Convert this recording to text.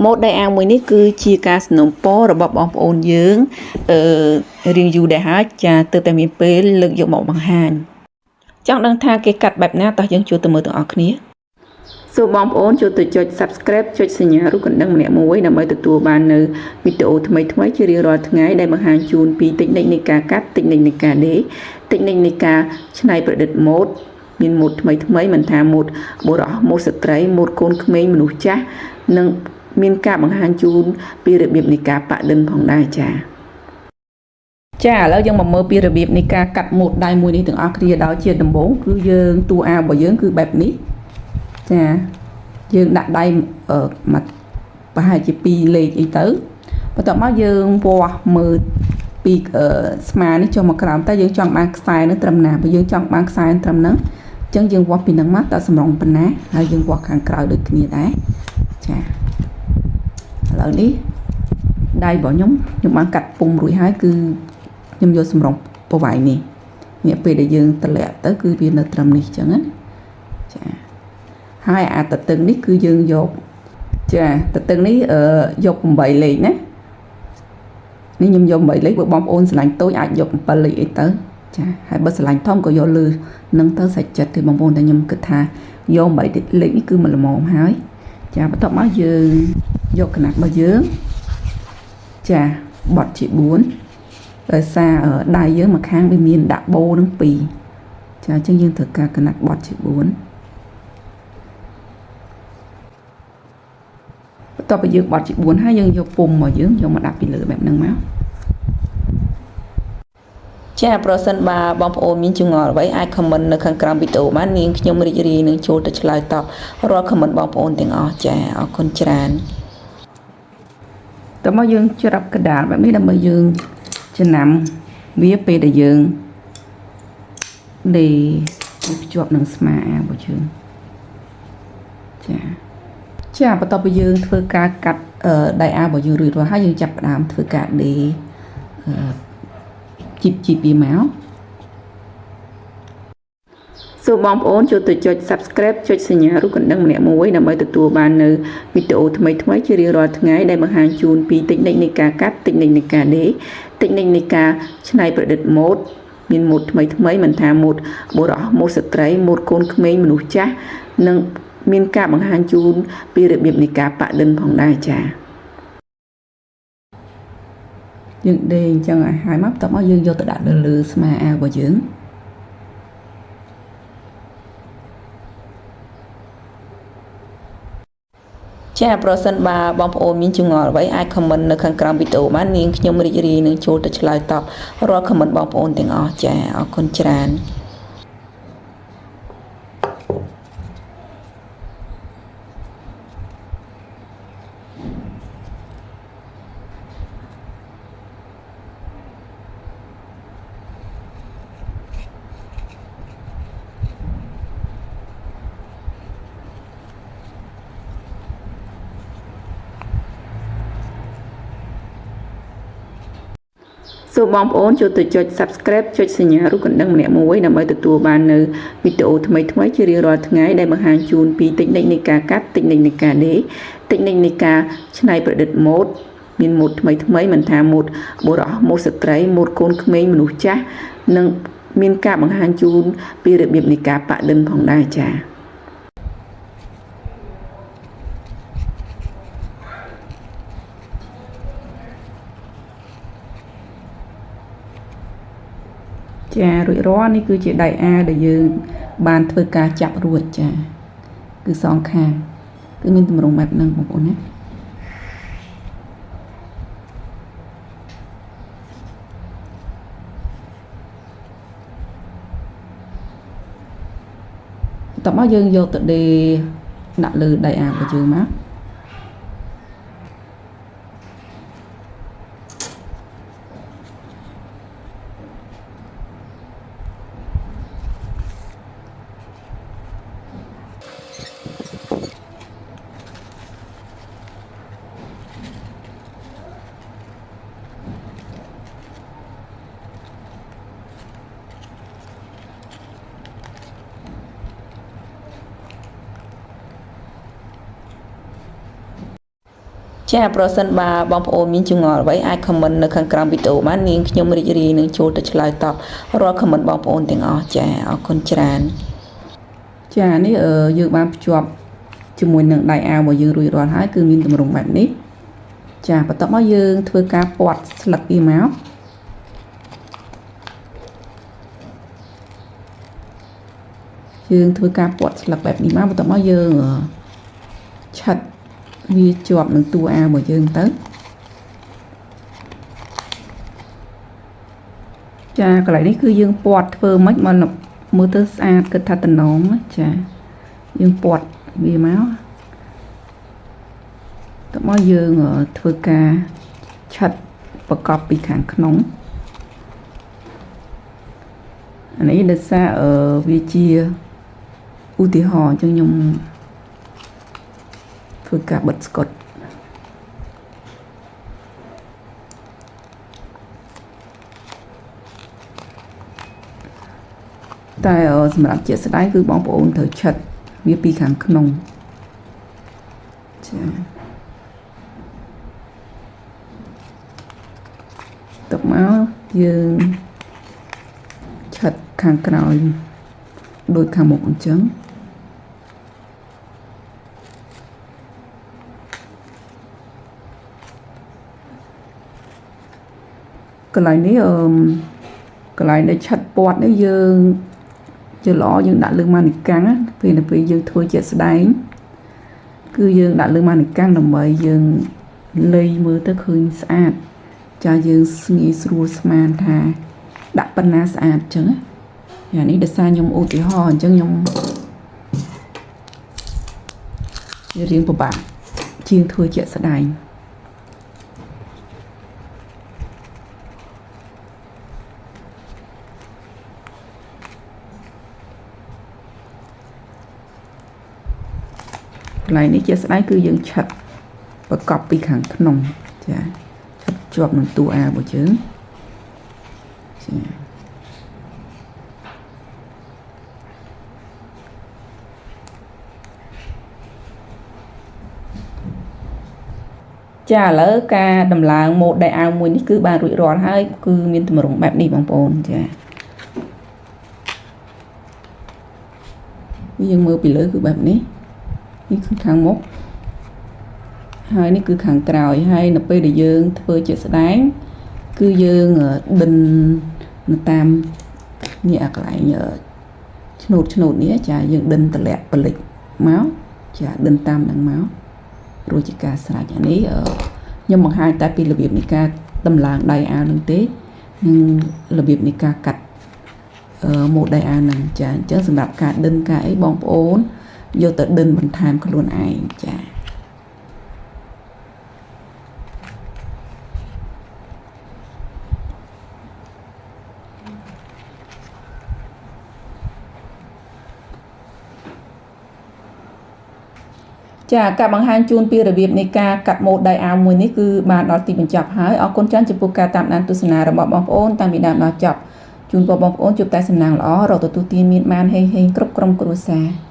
ម៉ូតដៃអាមួយនេះគឺជាការสนับสนุนរបស់បងប្អូនយើងរៀងយូរដែរហើយចាទើបតែមានពេលលើកយកមកបង្ហាញចង់ដឹងថាគេកាត់បែបណាតោះយើងចូលទៅមើលទាំងអស់គ្នាសូមបងប្អូនចូលទៅចុច Subscribe ចុចសញ្ញារូបកណ្ដឹងម្នាក់មួយដើម្បីទទួលបាននៅវីដេអូថ្មីៗជារៀងរាល់ថ្ងៃដែលបង្ហាញជូនពីតិចនិចនៃការកាត់តិចនិចនៃការដេរតិចនិចនៃការច្នៃប្រឌិតម៉ូដមានម៉ូដថ្មីមិនថាម៉ូដបុរសម៉ូដស្ត្រីម៉ូដកូនក្មេងមនុស្សចាស់និងមានការបង្ហាញជូនពីរបៀបនៃការប៉ាក់ឌិនផងដែរចាឥឡូវយើងមកមើលពីរបៀបនៃការកាត់ម៉ូដដៃមួយនេះទាំងអស់គ្នាដោយជាដំបូងគឺយើងតួអារបស់យើងគឺបែបនេះចាយើងដាក់ដៃមកប្រហែលជា2លេខអីទៅបន្ទាប់មកយើងវាស់មើលពីស្មានេះចុះមកក្រោមតើយើងចង់បានខ្សែនឹងត្រឹមណាបើយើងចង់បានខ្សែត្រឹមហ្នឹងអញ្ចឹងយើងវាស់ពីហ្នឹងមកតើសម្រងប៉ុណ្ណាហើយយើងវាស់ខាងក្រៅដូចគ្នាដែរចាឥឡូវនេះដៃរបស់ខ្ញុំបានកាត់ពុំរួចហើយគឺខ្ញុំយកសម្រងប្រវែងនេះពេលដែលយើងតម្លាក់ទៅគឺវានៅត្រឹមនេះអញ្ចឹងណាចាហើយអាតតឹងនេះគឺយើងយកចាតតឹងនេះយក8លេខណានេះខ្ញុំយក8លេខបើបងប្អូនស្រឡាញ់តូចអាចយក7លេខអីទៅចាហើយបើស្រឡាញ់ធំក៏យកលើនឹងទៅសាច់ចិត្តទេបងប្អូនតែខ្ញុំគិតថាយក8លេខនេះគឺមិនល្មមហើយចាបន្ទាប់មកយើងយកកណាត់របស់យើងចាបត់ជា4ដោយសារដៃយើងមួយខាងវាមានដាក់បូនឹង2ចាអញ្ចឹងយើងត្រូវការកណាត់បត់ជា4បន្ទាប់ពីយើងបត់ជា4ហើយយើងយកពុំមកយើងយកមកដាក់ពីលើបែបហ្នឹងមកចាប្រសិនបើបងប្អូនមានចម្ងល់អ្វីអាច comment នៅខាងក្រោមវីដេអូបាននាងខ្ញុំរីករាយនឹងចូលទៅឆ្លើយតបរាល់ comment បងប្អូនទាំងអស់ចាអរគុណច្រើនតើមកយើងច្រាប់កដាលបែបនេះដើម្បីយើងចំណាំវាពេលដែលយើងលេភ្ជាប់នឹងស្មារបស់យើងចាបន្ទាប់ពីយើងធ្វើការកាត់ដៃអារបស់យើងរួចរាល់ហើយយើងចាប់ផ្ដើមធ្វើការដេរជីបពីមកសូមបងប្អូនចូលទៅចុច Subscribe ចុចសញ្ញារូបកណ្ដឹងម្នាក់មួយដើម្បីទទួលបាននៅវីដេអូថ្មីៗជារៀងរាល់ថ្ងៃដែលបង្ហាញជូនពីតិចនិចនៃការកាត់តិចនិចនៃការដេរតិចនិចនៃការច្នៃប្រឌិតម៉ូដមានម៉ូដថ្មីមិនថាម៉ូដបុរសម៉ូដស្ត្រីម៉ូដកូនក្មេងមនុស្សចាស់និងមានការបង្ហាញជូនពីរបៀបនៃការប៉ាក់ឌិនផងដែរចាយើងដេរអញ្ចឹងហើយមកបន្ទាប់មកយើងយកទៅដាក់លើស្មាអារបស់យើងចាប្រសិនបើបងប្អូនមានចម្ងល់អ្វីអាច comment នៅខាងក្រោមវីដេអូបាននាងខ្ញុំរីករាយនឹងចូលទៅឆ្លើយតបរាល់ comment បងប្អូនទាំងអស់ចាអរគុណច្រើនសូមបងប្អូនចូលទៅចុច Subscribe ចុចសញ្ញារូបកណ្ដឹងម្នាក់មួយដើម្បីទទួលបាននៅវីដេអូថ្មីៗជារៀងរាល់ថ្ងៃដែលបង្ហាញជូនពីតិចនិចនៃការកាត់តិចនិចនៃការដេរតិចនិចនៃការច្នៃប្រឌិតម៉ូដមានម៉ូដថ្មីមិនថាម៉ូដបុរសម៉ូដស្ត្រីម៉ូដកូនក្មេងមនុស្សចាស់និងមានការបង្ហាញជូនពីរបៀបនៃការប៉ាក់ឌិនផងដែរចារួចរាល់នេះគឺជាដៃអាដែលយើងបានធ្វើការចាប់រួចចាគឺសងខាងគឺមានទម្រង់បែបហ្នឹងបងប្អូនណាតោះមកយើងយកទៅដេរដាក់លើដៃអារបស់យើងមក ចាប្រសិនបើបងប្អូនមានចម្ងល់អ្វីអាច comment នៅខាងក្រោមវីដេអូបាននាងខ្ញុំរីករាយនឹងចូលទៅឆ្លើយតបរាល់ comment បងប្អូនទាំងអស់ចាអរគុណច្រើនចានេះយើងបានភ្ជាប់ជាមួយនឹងដៃអាវរបស់យើងរួចរាល់ហើយគឺមានទម្រង់បែបនេះចាបន្ទាប់មកយើងធ្វើការពាត់ស្លឹកវាមកយើងធ្វើការពាត់ស្លឹកបែបនេះមកបន្ទាប់មកយើងឆិតវាជាប់នឹងតួអាវរបស់យើងទៅចាកន្លែងនេះគឺយើងពាត់ធ្វើមិនមកមើលទៅស្អាតគិតថាតំណងចាយើងពាត់វាមកតមកយើងធ្វើការឆិតប្រកបពីខាងក្នុងអានេះដោយសារវាជាឧទាហរណ៍អញ្ចឹងខ្ញុំធ្វើការបិទស្កុតតែសម្រាប់ជាក់ស្ដែងគឺបងប្អូនត្រូវឆិតវាពីខាងក្នុងចាតមកយើងឆិតខាងក្រោយដូចខាងមុខអញ្ចឹងកន្លែងនេះកន្លែងដែលឆិតពាត់នេះយើងជាល្អយើងដាក់លើម៉ានីកាំងពេលយើងធ្វើជាក់ស្ដែងគឺយើងដាក់លើម៉ានីកាំងដើម្បីយើងលៃមើលទៅឃើញស្អាតចាយើងងាយស្រួលស្មានថាដាក់ប៉ុណ្ណាស្អាតអញ្ចឹងអានេះដោយសារខ្ញុំឧទាហរណ៍អញ្ចឹងខ្ញុំរៀងពិបាកជាងធ្វើជាក់ស្ដែងកន្លែងនេះជាស្ដែងគឺយើងឆិតប្រកបពីខាងក្នុងចាឆិតជាប់នឹងតួអាវរបស់យើងចាឥឡូវការដំឡើងម៉ូដដៃអាវមួយនេះគឺបានរួចរាល់ហើយគឺមានទម្រង់បែបនេះបងប្អូនចាយើងមើលពីលើគឺបែបនេះនេះគឺខាងមុខហើយនេះគឺខាងក្រោយហើយនៅពេលដែលយើងធ្វើជាស្ដែងគឺយើងដិននៅតាមនេះអាកន្លែងឆ្នូតនេះចាយើងដិនតម្លាក់ប្លិចមកចាដិនតាមនឹងមករួចជាការស្រេចអានេះខ្ញុំបង្ហាញតែពីរបៀបនៃការដំឡើងដៃអាវនឹងទេនិងរបៀបនៃការកាត់ម៉ូដដៃអាវនឹងចាអញ្ចឹងសម្រាប់ការដិនការអីបងប្អូនយកទៅដិនបន្ថែមខ្លួនឯងចាចាការបង្ហាញជូនពីរបៀបនៃការកាត់ម៉ូដដៃអាវមួយនេះគឺបានដល់ទីបញ្ចប់ហើយអរគុណច្រើនចំពោះការតាមដានទស្សនារបស់បងប្អូនតាំងពីដើមដល់ចប់ជូនបងប្អូនជួបតែសំណាងល្អរកទទួលទានមានបានហេងគ្រប់ក្រុមគ្រួសារ